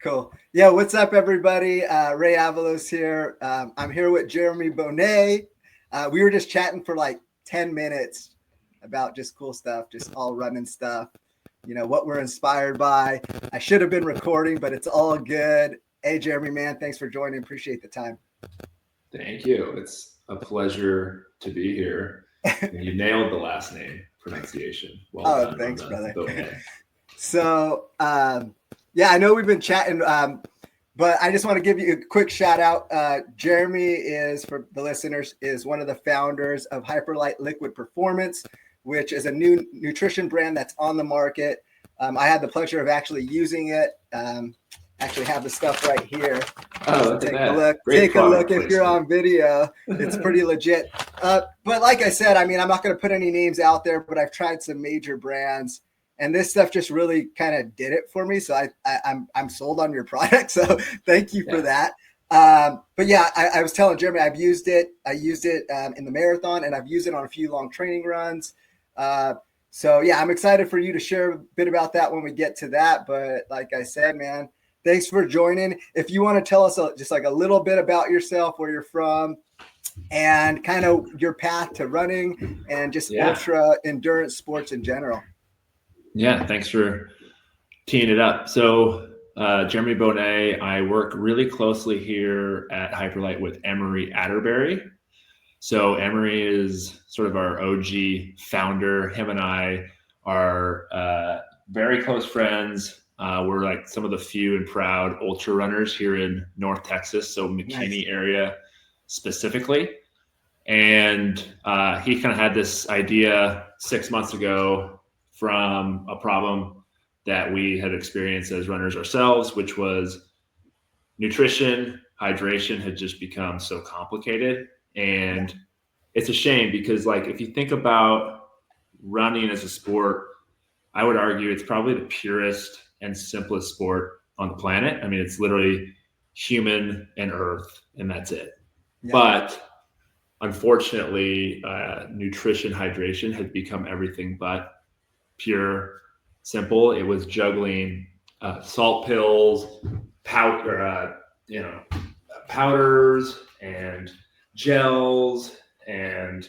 Cool. Yeah, what's up, everybody? Ray Avalos here. I'm here with Jeremy Bohnett. We were just chatting for like 10 minutes about just cool stuff, just all running stuff, what we're inspired by. I should have been recording, but it's all good. Hey, Jeremy, man, thanks for joining. Appreciate the time. Thank you. It's a pleasure to be here. You nailed the last name pronunciation. Well done. Thanks, brother. Bohnett. So, yeah, I know we've been chatting, but I just want to give you a quick shout out. Jeremy is, for the listeners, is one of the founders of HYPERLYTE Liquid Performance, which is a new nutrition brand that's on the market. I had the pleasure of actually using it. Actually have the stuff right here. Oh, take a look. Take a look if you're on video. It's pretty legit. But like I said, I mean, I'm not going to put any names out there, but I've tried some major brands. And this stuff just really kind of did it for me. So I'm sold on your product. So thank you for that. But yeah, I was telling Jeremy, I've used it. I used it in the marathon, and I've used it on a few long training runs. So yeah, I'm excited for you to share a bit about that when we get to that. But like I said, man, thanks for joining. If you want to tell us just like a little bit about yourself, where you're from, and kind of your path to running and just ultra endurance sports in general. Yeah, thanks for teeing it up. So Jeremy Bohnett, I work really closely here at HYPERLYTE with Emery Atterbury. So Emery is sort of our OG founder. Him and I are very close friends. We're like some of the few and proud ultra runners here in North Texas, so McKinney area specifically. And he kind of had this idea 6 months ago from a problem that we had experienced as runners ourselves, which was nutrition, hydration had just become so complicated. And it's a shame because, like, if you think about running as a sport, I would argue it's probably the purest and simplest sport on the planet. I mean, it's literally human and earth, and that's it. Yeah. But unfortunately, nutrition, hydration has become everything but pure, simple. It was juggling salt pills, powders and gels and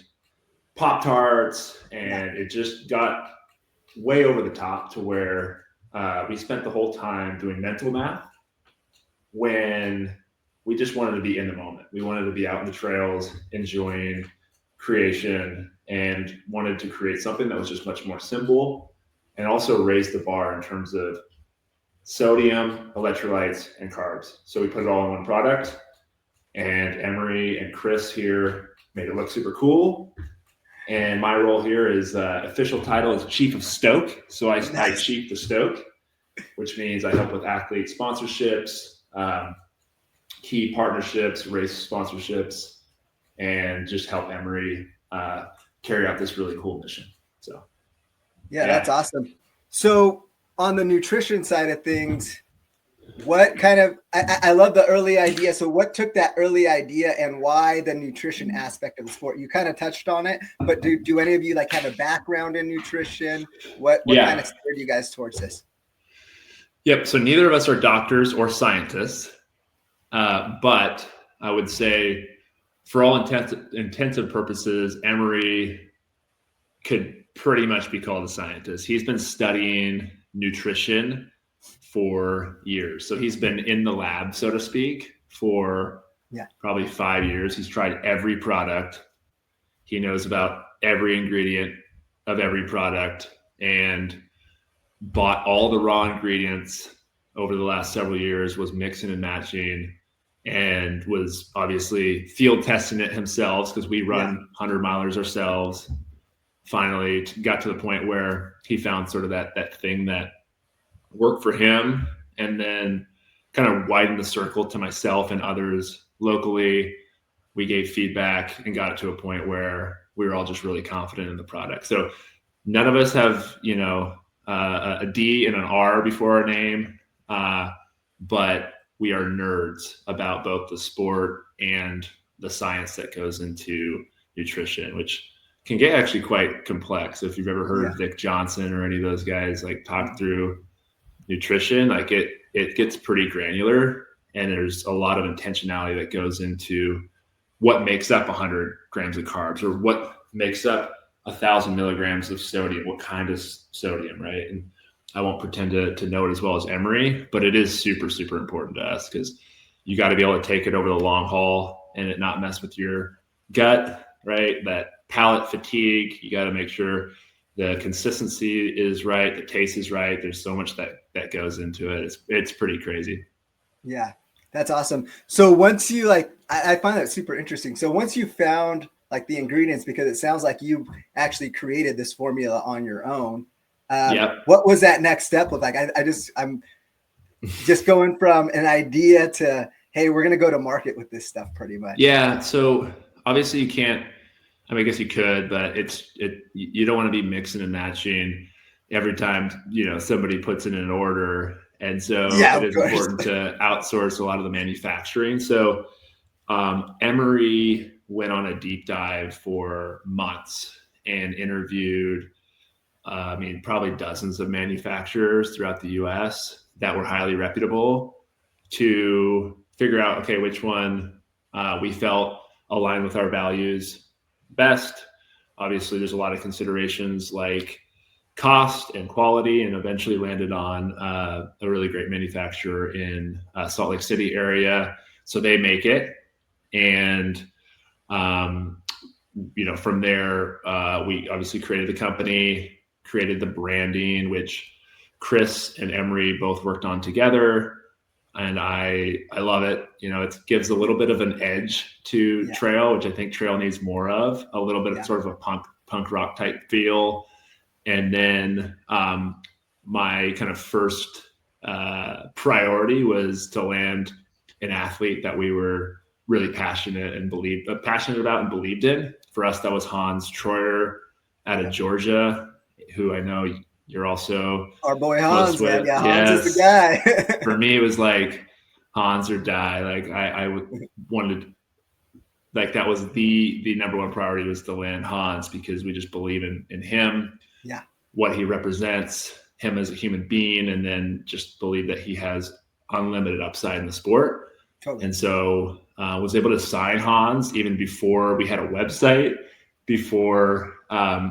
Pop-Tarts, and it just got way over the top to where we spent the whole time doing mental math when we just wanted to be in the moment. We wanted to be out in the trails, enjoying creation, and wanted to create something that was just much more simple and also raise the bar in terms of sodium, electrolytes, and carbs. So we put it all in one product, and Emery and Chris here made it look super cool. And my role here is official title is Chief of Stoke. So I chief the Stoke, which means I help with athlete sponsorships, key partnerships, race sponsorships, and just help Emery carry out this really cool mission. So yeah, that's awesome. So on the nutrition side of things, what kind of, I love the early idea. So what took that early idea and why the nutrition aspect of the sport? You kind of touched on it, but do any of you like have a background in nutrition? What kind of steered you guys towards this? Yep. So neither of us are doctors or scientists, but I would say for all intensive purposes, Emery could pretty much be called a scientist. He's been studying nutrition for years. So he's been in the lab, so to speak, for probably 5 years. He's tried every product. He knows about every ingredient of every product and bought all the raw ingredients over the last several years, was mixing and matching, and was obviously field testing it himself because we run 100-milers ourselves. Finally got to the point where he found sort of that thing that worked for him, and then kind of widened the circle to myself and others locally. We gave feedback and got it to a point where we were all just really confident in the product. So none of us have, a D and an R before our name, but we are nerds about both the sport and the science that goes into nutrition, which can get actually quite complex. If you've ever heard of Dick Johnson or any of those guys, like talk through nutrition, like it gets pretty granular, and there's a lot of intentionality that goes into what makes up 100 grams of carbs, or what makes up 1,000 milligrams of sodium, what kind of sodium, right? And I won't pretend to know it as well as Emery, but it is super, super important to us, because you got to be able to take it over the long haul and it not mess with your gut, right? That palate fatigue, you got to make sure the consistency is right, the taste is right. There's so much that goes into it. It's pretty crazy. Yeah, that's awesome. So once you like, I find that super interesting. So once you found like the ingredients, because it sounds like you actually created this formula on your own. What was that next step look like? I'm just going from an idea to, hey, we're going to go to market with this stuff pretty much. Yeah. So obviously you can't, I mean, I guess you could, but you don't want to be mixing and matching every time, somebody puts in an order. And so it is important to outsource a lot of the manufacturing. So Emery went on a deep dive for months and interviewed, probably dozens of manufacturers throughout the US that were highly reputable, to figure out, okay, which one we felt aligned with our values best. Obviously, there's a lot of considerations like cost and quality, and eventually landed on a really great manufacturer in Salt Lake City area. So they make it. And, from there, we obviously created the company, created the branding, which Chris and Emery both worked on together. And I love it. It gives a little bit of an edge to trail, which I think trail needs more of, a little bit of sort of a punk rock type feel. And then my kind of first priority was to land an athlete that we were really passionate about and believed in. For us, that was Hans Troyer out of Georgia, who I know you're also our boy Hans, man. Yeah, Hans is the guy. For me, it was like Hans or die. Like I wanted, like that was the number one priority, was to land Hans, because we just believe in him, what he represents, him as a human being, and then just believe that he has unlimited upside in the sport. Totally. And so was able to sign Hans even before we had a website, before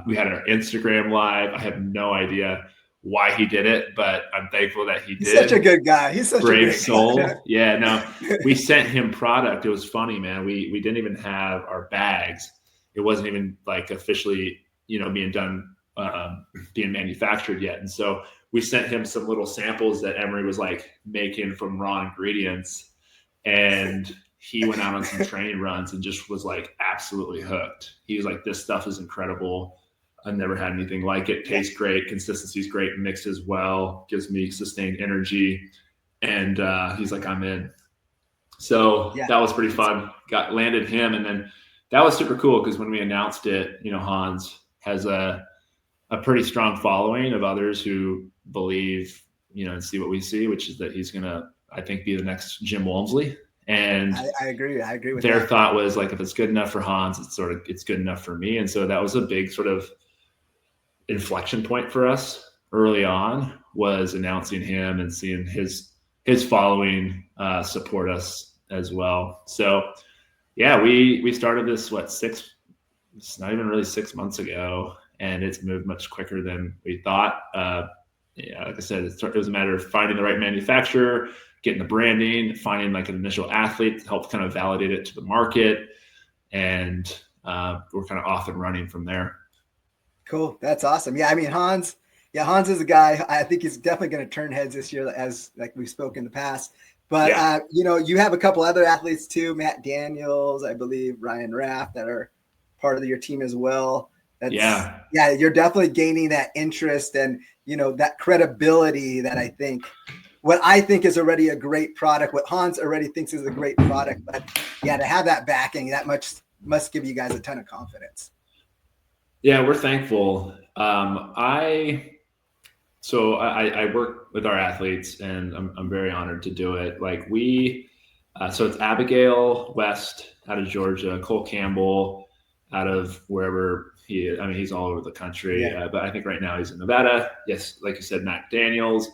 we had our Instagram live. I have no idea why he did it, but I'm thankful that he did. He's such a good guy. He's such brave a great soul. Guy. Yeah, no, we sent him product. It was funny, man. We didn't even have our bags. It wasn't even like officially, being done, being manufactured yet. And so we sent him some little samples that Emery was like making from raw ingredients. And he went out on some training runs and just was like absolutely hooked. He was like, this stuff is incredible. I've never had anything like it. Tastes great. Consistency's great. Mixes well. Gives me sustained energy. And he's like, I'm in. So that was pretty fun. Landed him. And then that was super cool, because when we announced it, Hans has a pretty strong following of others who believe, and see what we see, which is that he's going to, I think, be the next Jim Walmsley. And I agree. I agree with their that. thought was like, if it's good enough for Hans, it's good enough for me. And so that was a big sort of inflection point for us early on, was announcing him and seeing his following support us as well. So we started this, it's not even really 6 months ago, and it's moved much quicker than we thought. Like I said, it was a matter of finding the right manufacturer, getting the branding, finding like an initial athlete to help kind of validate it to the market. And we're kind of off and running from there. Cool. That's awesome. Yeah. I mean, Hans is a guy, I think he's definitely going to turn heads this year, as like we've spoken in the past. But, you have a couple other athletes too, Matt Daniels, I believe, Ryan Raff, that are part of your team as well. You're definitely gaining that interest and, that credibility that I think is already a great product, what Hans already thinks is a great product. But to have that backing, that must give you guys a ton of confidence. Yeah, we're thankful. I work with our athletes, and I'm very honored to do it. Like so it's Abigail West out of Georgia, Cole Campbell out of wherever he is. I mean, he's all over the country, but I think right now he's in Nevada. Yes, like you said, Matt Daniels.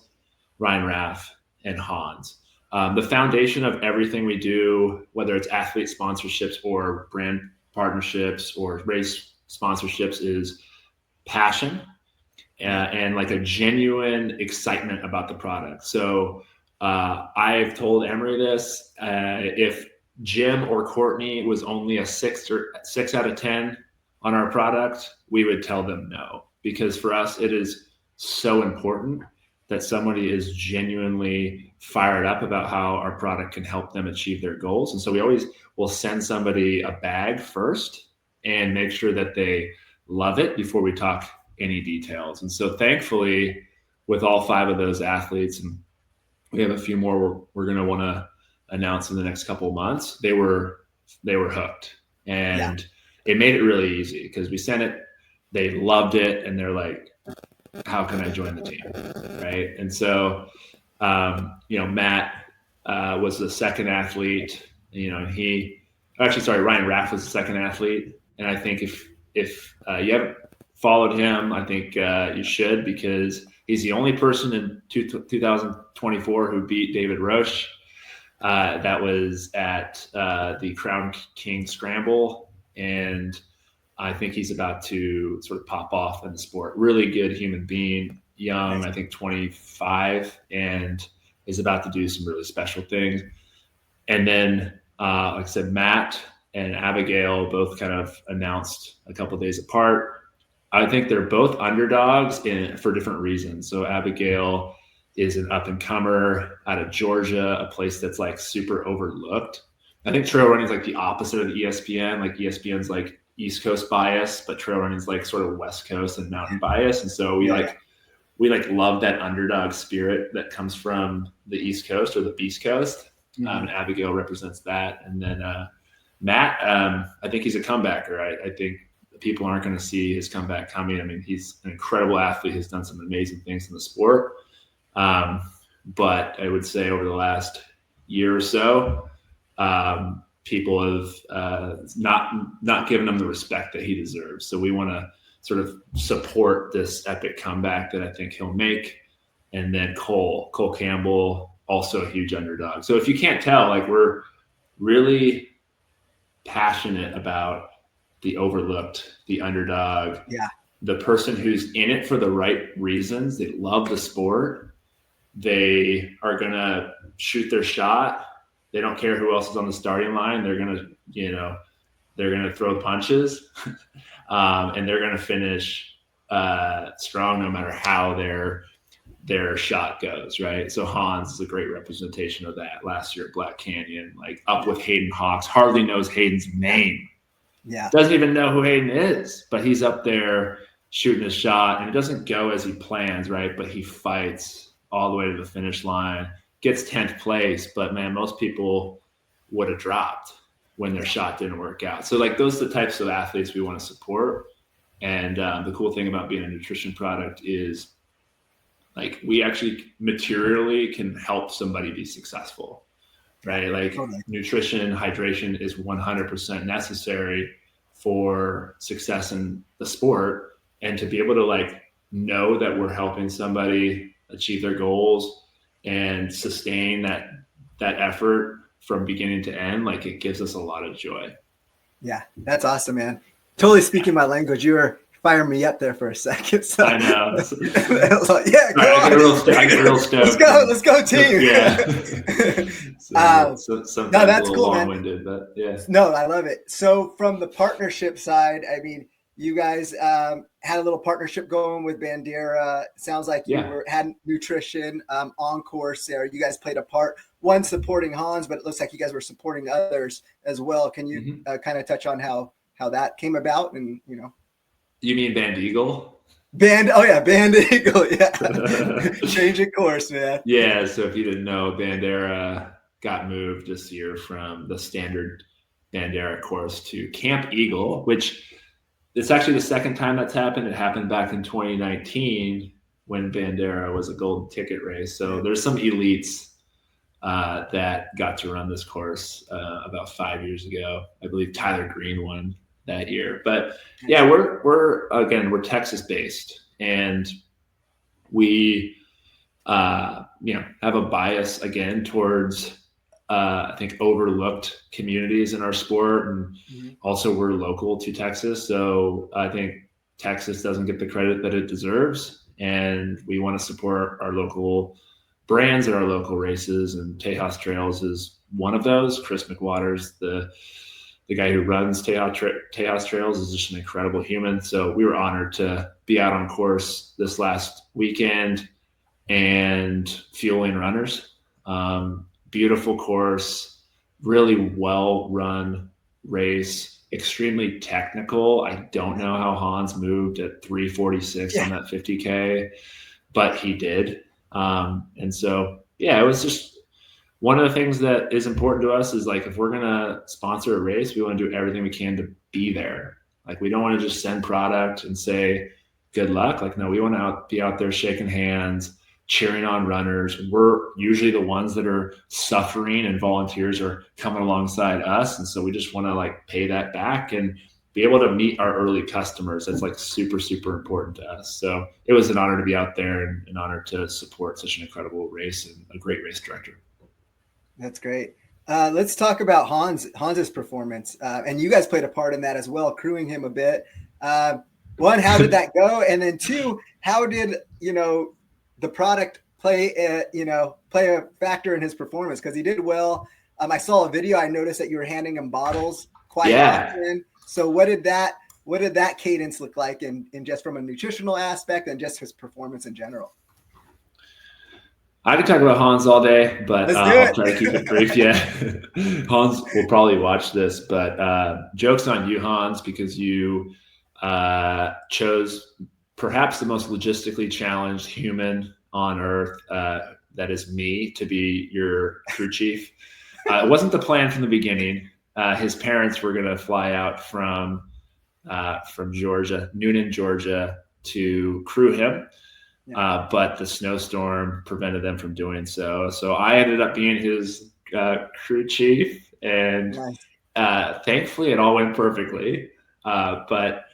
Ryan Raff, and Hans. The foundation of everything we do, whether it's athlete sponsorships or brand partnerships or race sponsorships, is passion and like a genuine excitement about the product. So I've told Emery this, if Jim or Courtney was only a 6 out of 10 on our product, we would tell them no, because for us, it is so important that somebody is genuinely fired up about how our product can help them achieve their goals. And so we always will send somebody a bag first and make sure that they love it before we talk any details. And so thankfully, with all 5 of those athletes, and we have a few more we're going to want to announce in the next couple of months, they were hooked. And it made it really easy because we sent it, they loved it, and they're like, how can I join the team? Right. And so, Matt was the second athlete, Ryan Raff was the second athlete. And I think if you haven't followed him, I think you should, because he's the only person in 2024 who beat David Roche. That was at the Crown King Scramble. And I think he's about to sort of pop off in the sport. Really good human being, young, I think 25, and is about to do some really special things. And then, like I said, Matt and Abigail both kind of announced a couple of days apart. I think they're both underdogs for different reasons. So Abigail is an up-and-comer out of Georgia, a place that's like super overlooked. I think trail running is like the opposite of the ESPN. Like ESPN's like East Coast bias, but trail running is like sort of West Coast and mountain bias. And so we love that underdog spirit that comes from the East Coast or the Beast Coast. And Abigail represents that. And then Matt, I think he's a comebacker. I think people aren't going to see his comeback coming. I mean, he's an incredible athlete. He's done some amazing things in the sport. But I would say over the last year or so, people have not given him the respect that he deserves. So we want to sort of support this epic comeback that I think he'll make. And then Cole Campbell, also a huge underdog. So if you can't tell, like, we're really passionate about the overlooked, the underdog, the person who's in it for the right reasons. They love the sport. They are going to shoot their shot. They don't care who else is on the starting line. They're going to throw punches and they're going to finish strong no matter how their shot goes, right? So Hans is a great representation of that last year at Black Canyon, like up with Hayden Hawks, hardly knows Hayden's name. Yeah. Doesn't even know who Hayden is, but he's up there shooting a shot and it doesn't go as he plans, right? But he fights all the way to the finish line, gets 10th place, but man, most people would have dropped when their shot didn't work out. So like those are the types of athletes we want to support. And the cool thing about being a nutrition product is like we actually materially can help somebody be successful, right? Like nutrition, hydration is 100% necessary for success in the sport. And to be able to like know that we're helping somebody achieve their goals and sustain that effort from beginning to end, like it gives us a lot of joy. Yeah, that's awesome, man. Totally speaking my language. You were firing me up there for a second. So. I know. Like, yeah, I get real stoked. Let's go team. Yeah. No, that's cool, man. But yeah. No, I love it. So from the partnership side, I mean, you guys had a little partnership going with Bandera. Sounds like you had nutrition on course there. You guys played a part, one supporting Hans, but it looks like you guys were supporting others as well. Can you kind of touch on how that came about? And, you know. You mean Band Eagle? Band Eagle, yeah. Changing course, man. Yeah, so if you didn't know, Bandera got moved this year from the standard Bandera course to Camp Eagle, which it's actually the second time that's happened. It happened back in 2019 when Bandera was a golden ticket race. So there's some elites that got to run this course about 5 years ago. I believe Tyler Green won that year. But yeah, we're Texas based, and we have a bias again towards, I think, overlooked communities in our sport. And also we're local to Texas. So I think Texas doesn't get the credit that it deserves. And we want to support our local brands and our local races. And Tejas Trails is one of those. Chris McWaters, the guy who runs Tejas Trails, is just an incredible human. So we were honored to be out on course this last weekend and fueling runners. Beautiful course, really well run race, extremely technical. I don't know how Hans moved at 3:46 on that 50K, but he did. And so, it was just one of the things that is important to us is like, if we're going to sponsor a race, we want to do everything we can to be there. Like, we don't want to just send product and say, good luck. Like, no, we want to be out there shaking hands, cheering on runners. We're usually the ones that are suffering, and volunteers are coming alongside us. And so we just want to like pay that back and be able to meet our early customers. That's like super, super important to us. So it was an honor to be out there and an honor to support such an incredible race and a great race director. That's great. Let's talk about Hans's performance. And you guys played a part in that as well, crewing him a bit. One, how did that go? And then two, how did, the product play a factor in his performance? Because he did well. I saw a video. I noticed that you were handing him bottles quite often. So what did that cadence look like in just from a nutritional aspect and just his performance in general? I could talk about Hans all day, but I'll try to keep it brief. Yeah, Hans will probably watch this, but joke's on you, Hans, because you chose perhaps the most logistically challenged human on earth, that is me, to be your crew chief. It wasn't the plan from the beginning. His parents were going to fly out from Georgia, Noonan, Georgia, to crew him. But the snowstorm prevented them from doing so. So I ended up being his crew chief, and thankfully it all went perfectly. But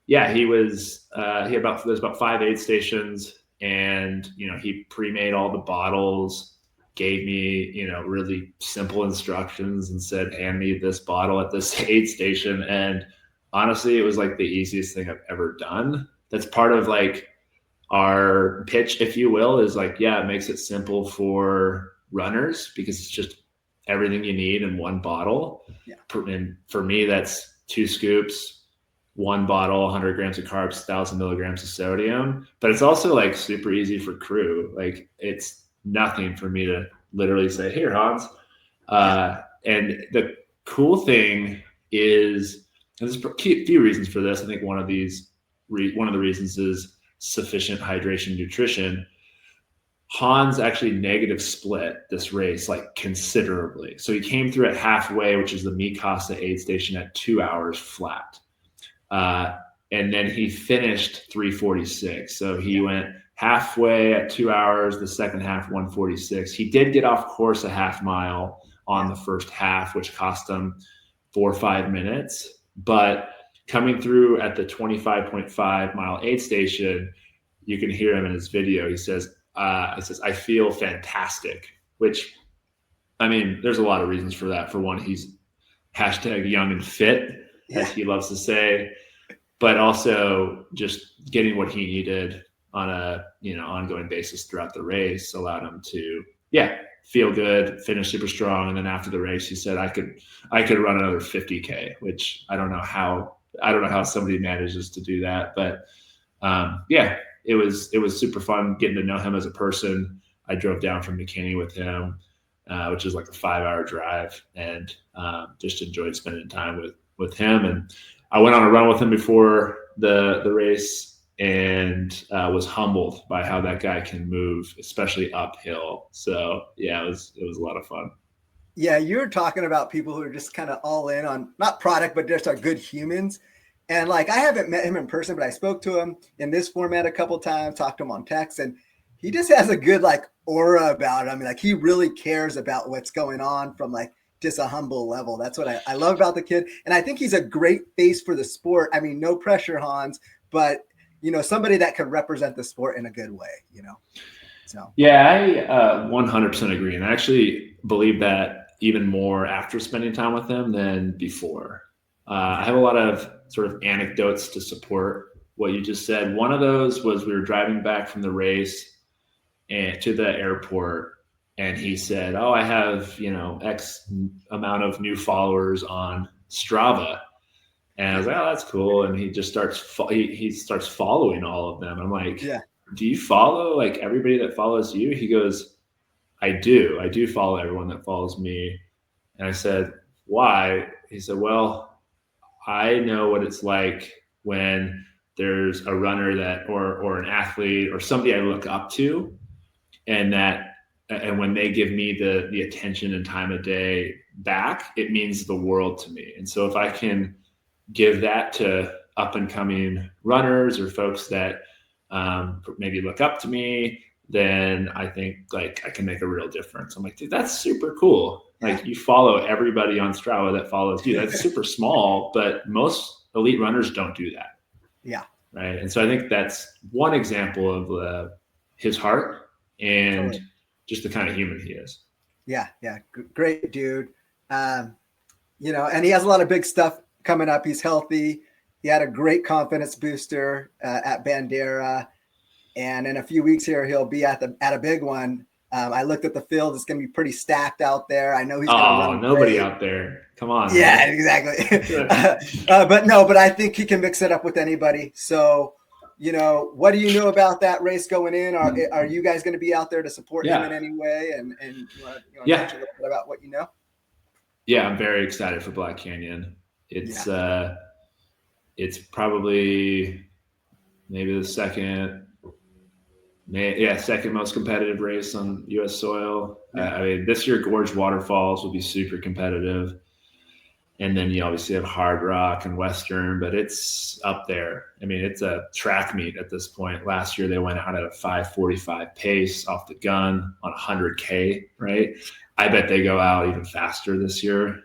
yeah, there's about 5 aid stations, and he pre-made all the bottles, gave me really simple instructions, and said, hand me this bottle at this aid station. And honestly, it was like the easiest thing I've ever done. That's part of like our pitch, if you will, is like, it makes it simple for runners because it's just everything you need in one bottle. And for me, that's 2 scoops, 1 bottle, 100 grams of carbs, 1,000 milligrams of sodium. But it's also like super easy for crew. Like, it's nothing for me to literally say, here, Hans. And the cool thing is, and there's a few reasons for this. I think one of the reasons is sufficient hydration, nutrition. Hans actually negative split this race like considerably. So he came through at halfway, which is the Mi Casa aid station, at 2 hours flat. And then he finished 3:46. So he went halfway at 2 hours, the second half 1:46. He did get off course a half mile on the first half, which cost him 4 or 5 minutes. But coming through at the 25.5 mile aid station, you can hear him in his video. He says, I feel fantastic, which, I mean, there's a lot of reasons for that. For one, he's #young and fit, as he loves to say, but also just getting what he needed on a, ongoing basis throughout the race allowed him to, feel good, finish super strong. And then after the race, he said, I could run another 50K, which I don't know how somebody manages to do that, but it was super fun getting to know him as a person. I drove down from McKinney with him, which is like a 5-hour drive, and just enjoyed spending time with him. And I went on a run with him before the race, and was humbled by how that guy can move, especially uphill. So it was a lot of fun. Yeah, you're talking about people who are just kind of all in on not product, but just are good humans. And like, I haven't met him in person, but I spoke to him in this format a couple of times, talked to him on text, and he just has a good like aura about him. I mean, like, he really cares about what's going on from like just a humble level. That's what I love about the kid. And I think he's a great face for the sport. I mean, no pressure, Hans, but somebody that could represent the sport in a good way, So yeah, I 100% agree. And I actually believe that even more after spending time with him than before. I have a lot of sort of anecdotes to support what you just said. One of those was we were driving back from the race and to the airport, and he said, "Oh, I have, X amount of new followers on Strava." And I was like, "Oh, that's cool." And he just he starts following all of them. I'm like, yeah, "Do you follow like everybody that follows you?" He goes, I do follow everyone that follows me. And I said, "Why?" He said, "Well, I know what it's like when there's a runner that or an athlete or somebody I look up to, and when they give me the attention and time of day back, it means the world to me. And so if I can give that to up and coming runners or folks that maybe look up to me, then I think like I can make a real difference." I'm like, "Dude, that's super cool." Like, you follow everybody on Strava that follows you. That's super small, but most elite runners don't do that. Yeah. Right. And so I think that's one example of his heart and Totally. just the kind of human he is. Yeah. Great dude. And he has a lot of big stuff coming up. He's healthy. He had a great confidence booster at Bandera. And in a few weeks here, he'll be at a big one. I looked at the field; it's going to be pretty stacked out there. I know he's going to run. Nobody great. Out there! Come on. Yeah, man. Exactly. But I think he can mix it up with anybody. So, what do you know about that race going in? Are you guys going to be out there to support him in any way? And you want to talk a little bit about what you know? Yeah, I'm very excited for Black Canyon. It's probably maybe the second most competitive race on U.S. soil. I mean, this year Gorge Waterfalls will be super competitive, and then you obviously have Hard Rock and Western, but it's up there. I mean, it's a track meet at this point. Last year they went out at a 5:45 pace off the gun on 100K, right? I bet they go out even faster this year.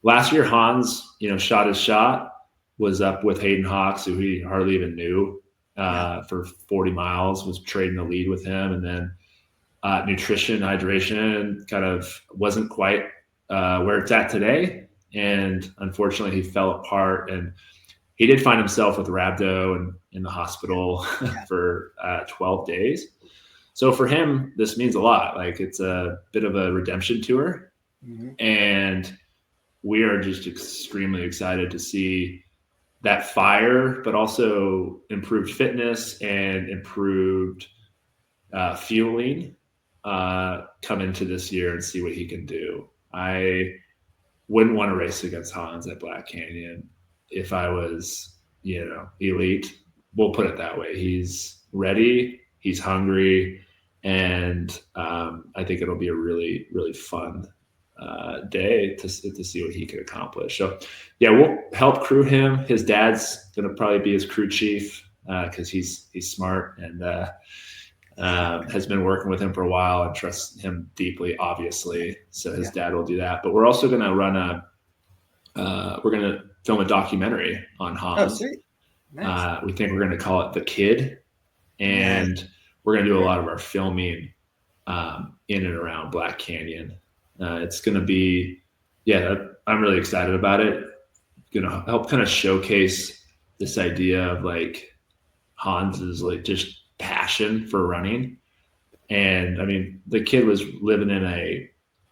Last year Hans, shot his shot, was up with Hayden Hawks, who he hardly even knew. For 40 miles, was trading the lead with him. And then nutrition, hydration kind of wasn't quite where it's at today. And unfortunately, he fell apart. And he did find himself with rhabdo and in the hospital for 12 days. So for him, this means a lot. Like, it's a bit of a redemption tour. Mm-hmm. And we are just extremely excited to see that fire, but also improved fitness and improved fueling come into this year and see what he can do. I wouldn't want to race against Hans at Black Canyon if I was, elite. We'll put it that way. He's ready. He's hungry. And I think it'll be a really, really fun day to see what he could accomplish. So yeah, we'll help crew him. His dad's going to probably be his crew chief because he's smart and has been working with him for a while and trusts him deeply, obviously. So his dad will do that. But we're also going to run we're going to film a documentary on Hans. Oh, sweet. Nice. We think we're going to call it The Kid, and we're going to do a lot of our filming in and around Black Canyon. It's going to be, I'm really excited about it. Going to help kind of showcase this idea of like Hans's like just passion for running. And I mean, the kid was living in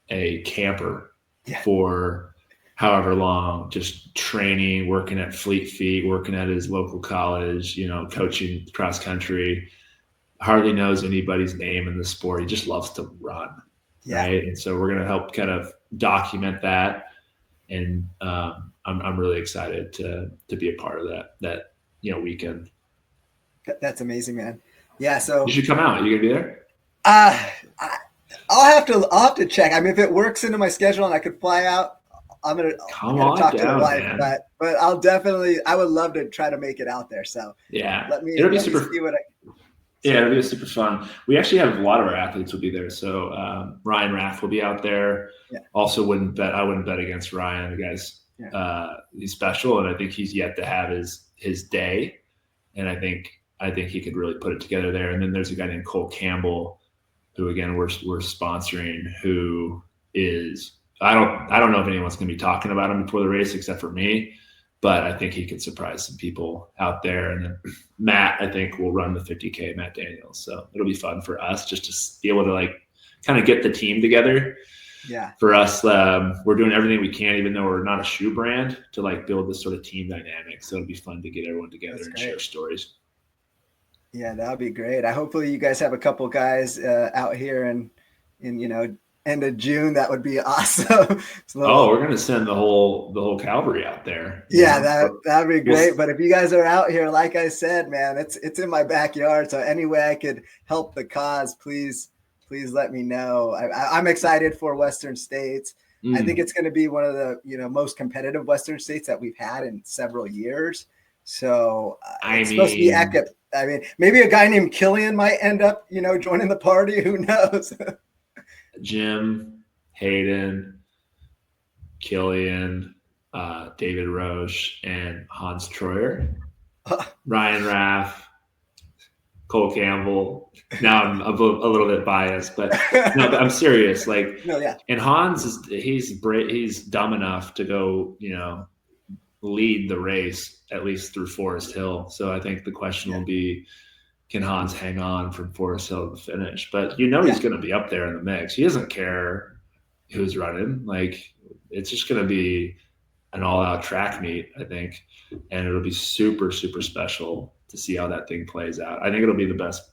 a camper for however long, just training, working at Fleet Feet, working at his local college, coaching cross country, hardly knows anybody's name in the sport. He just loves to run. Right. And so we're going to help kind of document that. And I'm really excited to be a part of that weekend. That's amazing, man. Yeah. So you should come out. Are you going to be there? I'll have to check. I mean, if it works into my schedule and I could fly out, I'm going to talk to the wife, man. But I would love to try to make it out there. So it'll be super. It'll be super fun. We actually have a lot of our athletes will be there. So Ryan Raff will be out there. Yeah. Also, I wouldn't bet against Ryan. The guy's he's special, and I think he's yet to have his day. And I think I think he could really put it together there. And then there's a guy named Cole Campbell, who again we're sponsoring, who is I don't know if anyone's going to be talking about him before the race except for me, but I think he could surprise some people out there. And then Matt, I think, will run the 50K, Matt Daniels. So it'll be fun for us just to be able to like kind of get the team together. Yeah. For us, we're doing everything we can, even though we're not a shoe brand, to like build this sort of team dynamic. So it'll be fun to get everyone together and share stories. Yeah, that would be great. Hopefully you guys have a couple guys out here in end of June. That would be awesome. We're gonna send the whole cavalry out there. Yeah, that'd be great. But if you guys are out here, like I said, man, it's in my backyard. So any way I could help the cause, please let me know. I'm excited for Western States. I think it's going to be one of the most competitive Western States that we've had in several years. So it's supposed to be active. I mean, maybe a guy named Killian might end up, joining the party. Who knows? Jim, Hayden, Killian, David Roche, and Hans Troyer, Ryan Raff, Cole Campbell. Now I'm a little bit biased, but no, I'm serious. Like, no, yeah. And Hans he's dumb enough to go, lead the race at least through Forest Hill. So I think the question will be, can Hans hang on from Forest Hill to the finish? But he's going to be up there in the mix. He doesn't care who's running. Like, it's just going to be an all-out track meet, I think, and it'll be super, super special to see how that thing plays out. I think it'll be the best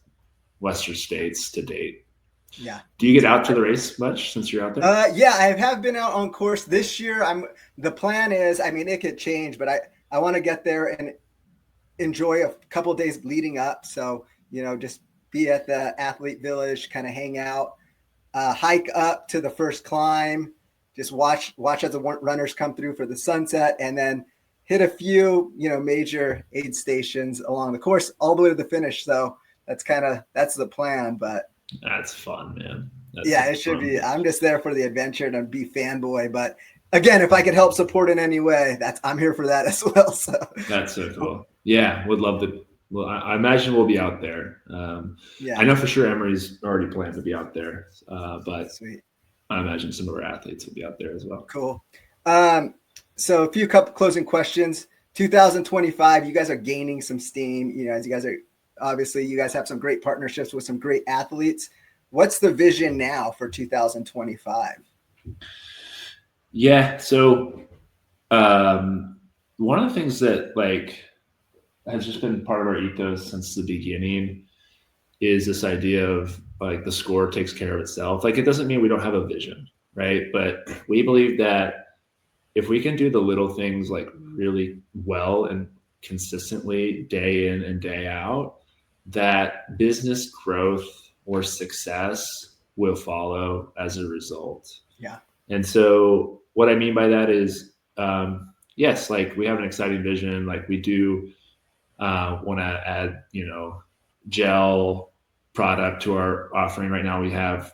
Western States to date. Yeah. Do you get out to the race much since you're out there? Yeah, I have been out on course this year. The plan is, it could change, but I want to get there and enjoy a couple days leading up. So, just be at the athlete village, kind of hang out, hike up to the first climb, just watch as the runners come through for the sunset, and then hit a few, major aid stations along the course all the way to the finish. So that's the plan, but that's fun, man. It should be. I'm just there for the adventure and be fanboy. But again, if I could help support in any way, I'm here for that as well. So that's so cool. Yeah, would love to. Well, I imagine we'll be out there. I know for sure Emery's already planned to be out there, but sweet. I imagine some of our athletes will be out there as well. Cool. So a couple closing questions. 2025, you guys are gaining some steam. As you guys are obviously, you guys have some great partnerships with some great athletes. What's the vision now for 2025? Yeah. So one of the things that has just been part of our ethos since the beginning is this idea of like the score takes care of itself. Like, it doesn't mean we don't have a vision, right? But we believe that if we can do the little things like really well and consistently day in and day out, that business growth or success will follow as a result. Yeah. And so what I mean by that is, yes, like we have an exciting vision. Like we do want to add, gel product to our offering. Right now we have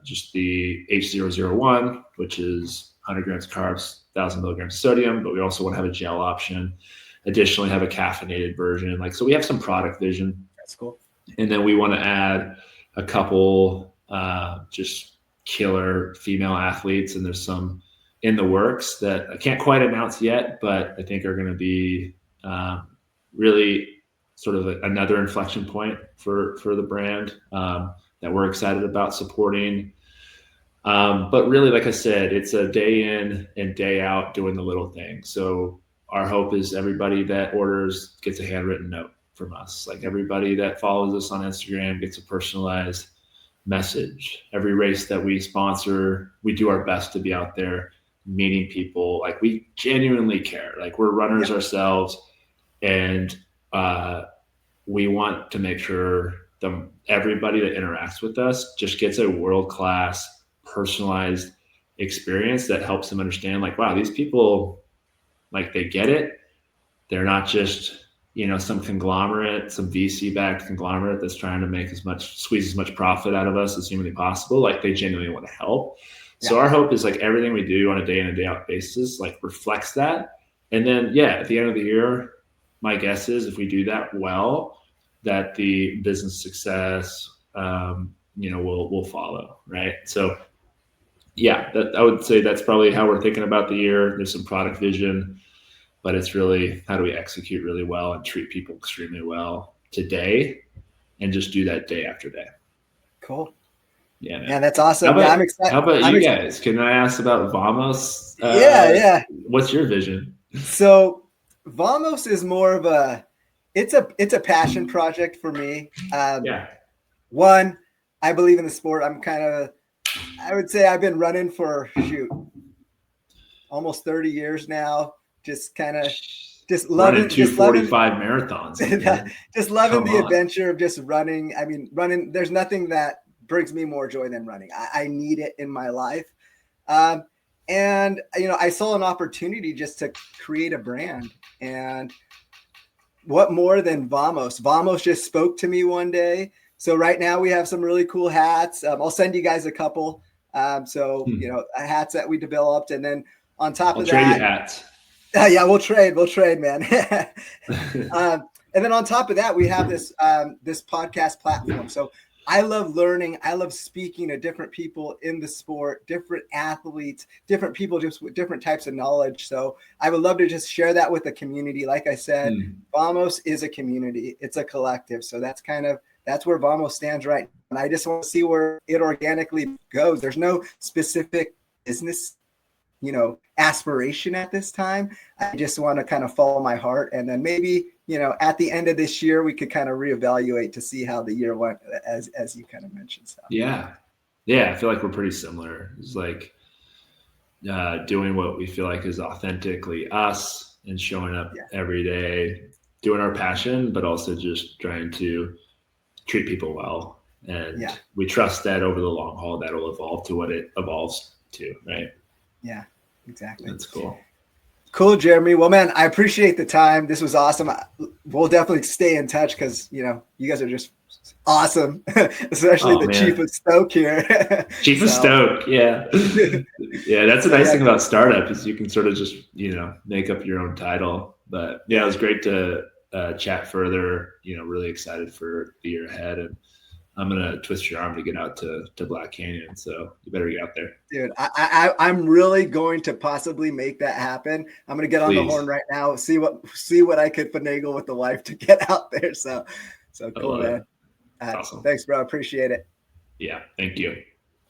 just the H001, which is 100 grams of carbs, 1,000 milligrams of sodium, but we also want to have a gel option. Additionally, have a caffeinated version. So we have some product vision. That's cool. And then we want to add a couple just killer female athletes, and there's some in the works that I can't quite announce yet, but I think are going to be really sort of another inflection point for the brand that we're excited about supporting. But really, like I said, it's a day in and day out doing the little things. So our hope is everybody that orders gets a handwritten note from us. Like everybody that follows us on Instagram gets a personalized message. Every race that we sponsor, we do our best to be out there meeting people. Like we genuinely care. Like we're runners ourselves, and we want to make sure everybody that interacts with us just gets a world-class personalized experience that helps them understand, like, wow, these people, like, they get it. They're not just, some conglomerate, some VC-backed conglomerate that's trying to squeeze as much profit out of us as humanly possible. Like, they genuinely want to help. Yeah. So our hope is, like, everything we do on a day in and day out basis, like, reflects that. And then, at the end of the year, my guess is if we do that well, that the business success, will follow, right? So yeah, I would say that's probably how we're thinking about the year. There's some product vision, but it's really how do we execute really well and treat people extremely well today, and just do that day after day. Cool. Yeah, man. Yeah, that's awesome. I'm excited. How about you guys? Can I ask about Vamos? Yeah. What's your vision? So Vamos is more of it's a passion project for me. One, I believe in the sport. I would say I've been running for almost 30 years now. Just loving 2:45 marathons. Just loving the adventure of just running. I mean, running. There's nothing that brings me more joy than running. I need it in my life. And I saw an opportunity just to create a brand. And what more than Vamos? Vamos just spoke to me one day. So right now we have some really cool hats. I'll send you guys a couple. Hats that we developed, and then on top of that, trade you hats. Yeah, we'll trade, man. And then on top of that, we have this podcast platform. So I love learning. I love speaking to different people in the sport, different athletes, different people just with different types of knowledge. So I would love to just share that with the community. Like I said, Vamos is a community. It's a collective. So that's where Vamos stands right now. And I just want to see where it organically goes. There's no specific business, aspiration at this time. I just want to kind of follow my heart. And then maybe, at the end of this year, we could kind of reevaluate to see how the year went, as you kind of mentioned. So. Yeah. I feel like we're pretty similar. It's like doing what we feel like is authentically us and showing up every day, doing our passion, but also just trying to treat people well. And we trust that over the long haul, that'll evolve to what it evolves to, right? Yeah, exactly. That's cool. Cool, Jeremy. Well, man, I appreciate the time. This was awesome. We'll definitely stay in touch because, you guys are just awesome, especially Chief of Stoke here. Chief of Stoke, yeah. Yeah, that's the nice thing about startup is you can sort of just, make up your own title. But yeah, it was great to chat further, really excited for the year ahead. And I'm going to twist your arm to get out to Black Canyon. So you better get out there. Dude, I'm really going to possibly make that happen. I'm going to get on the horn right now, see what I could finagle with the wife to get out there. So cool, man. Awesome. Thanks, bro. Appreciate it. Yeah. Thank you.